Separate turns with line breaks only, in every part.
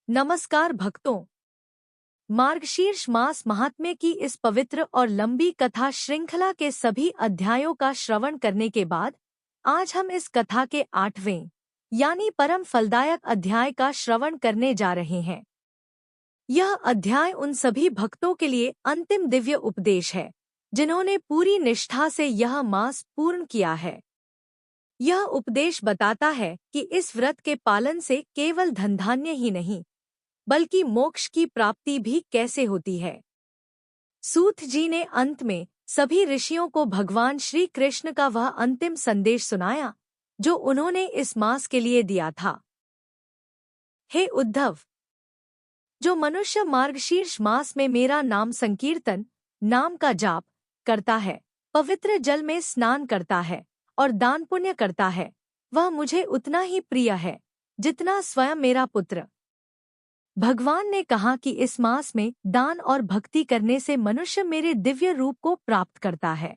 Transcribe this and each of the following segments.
नमस्कार भक्तों, मार्गशीर्ष मास महात्म्य की इस पवित्र और लंबी कथा श्रृंखला के सभी अध्यायों का श्रवण करने के बाद आज हम इस कथा के 8वें यानी परम फलदायक अध्याय का श्रवण करने जा रहे हैं। यह अध्याय उन सभी भक्तों के लिए अंतिम दिव्य उपदेश है जिन्होंने पूरी निष्ठा से यह मास पूर्ण किया है। यह उपदेश बताता है कि इस व्रत के पालन से केवल धन धान्य ही नहीं बल्कि मोक्ष की प्राप्ति भी कैसे होती है। सूत जी ने अंत में सभी ऋषियों को भगवान श्री कृष्ण का वह अंतिम संदेश सुनाया जो उन्होंने इस मास के लिए दिया था। हे उद्धव, जो मनुष्य मार्गशीर्ष मास में मेरा नाम संकीर्तन नाम का जाप करता है, पवित्र जल में स्नान करता है और दान पुण्य करता है, वह मुझे उतना ही प्रिय है जितना स्वयं मेरा पुत्र। भगवान ने कहा कि इस मास में दान और भक्ति करने से मनुष्य मेरे दिव्य रूप को प्राप्त करता है।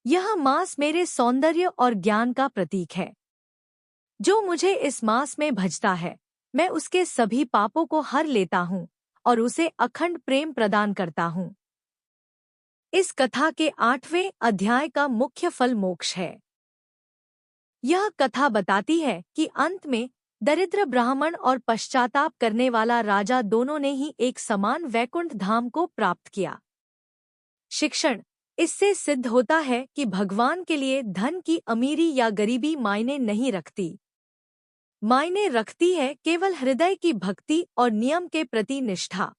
यह मास मेरे सौंदर्य और ज्ञान का प्रतीक है। जो मुझे इस मास में भजता है, मैं उसके सभी पापों को हर लेता हूँ और उसे अखंड प्रेम प्रदान करता हूँ। इस कथा के 8वें अध्याय का मुख्य फल मोक्ष है। यह कथा बताती है कि अंत में दरिद्र ब्राह्मण और पश्चाताप करने वाला राजा दोनों ने ही एक समान वैकुंठ धाम को प्राप्त किया। शिक्षण: इससे सिद्ध होता है कि भगवान के लिए धन की अमीरी या गरीबी मायने नहीं रखती। मायने रखती है केवल हृदय की भक्ति और नियम के प्रति निष्ठा।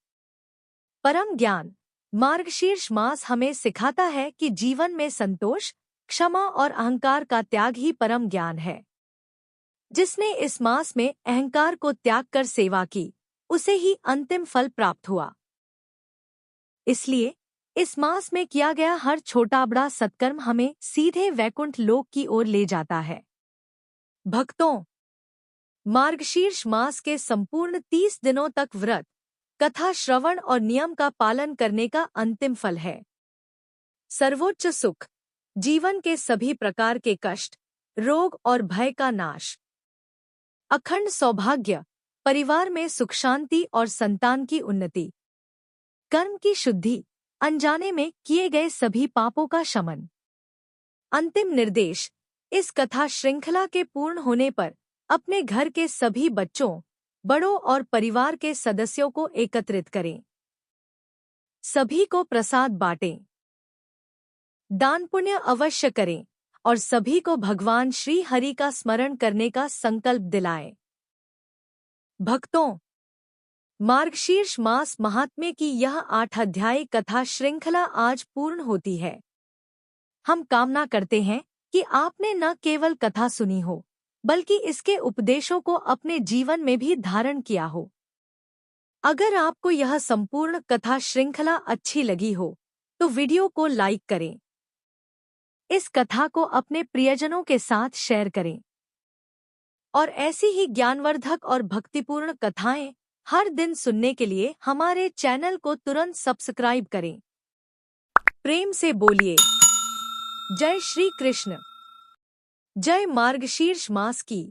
परम ज्ञान: मार्गशीर्ष मास हमें सिखाता है कि जीवन में संतोष, क्षमा और अहंकार का त्याग ही परम ज्ञान है। जिसने इस मास में अहंकार को त्याग कर सेवा की, उसे ही अंतिम फल प्राप्त हुआ। इसलिए इस मास में किया गया हर छोटा बड़ा सत्कर्म हमें सीधे वैकुंठ लोक की ओर ले जाता है। भक्तों, मार्गशीर्ष मास के संपूर्ण 30 दिनों तक व्रत, कथा श्रवण और नियम का पालन करने का अंतिम फल है सर्वोच्च सुख, जीवन के सभी प्रकार के कष्ट, रोग और भय का नाश, अखंड सौभाग्य, परिवार में सुख शांति और संतान की उन्नति, कर्म की शुद्धि, अनजाने में किए गए सभी पापों का शमन। अंतिम निर्देश: इस कथा श्रृंखला के पूर्ण होने पर अपने घर के सभी बच्चों, बड़ों और परिवार के सदस्यों को एकत्रित करें। सभी को प्रसाद बांटें, दान पुण्य अवश्य करें और सभी को भगवान श्री हरि का स्मरण करने का संकल्प दिलाएं। भक्तों, मार्गशीर्ष मास महात्म्य की यह 8 अध्याय कथा श्रृंखला आज पूर्ण होती है। हम कामना करते हैं कि आपने न केवल कथा सुनी हो, बल्कि इसके उपदेशों को अपने जीवन में भी धारण किया हो। अगर आपको यह संपूर्ण कथा श्रृंखला अच्छी लगी हो, तो वीडियो को लाइक करें। इस कथा को अपने प्रियजनों के साथ शेयर करें और ऐसी ही ज्ञानवर्धक और भक्तिपूर्ण कथाएं हर दिन सुनने के लिए हमारे चैनल को तुरंत सब्सक्राइब करें। प्रेम से बोलिए जय श्री कृष्ण, जय मार्गशीर्ष मास की।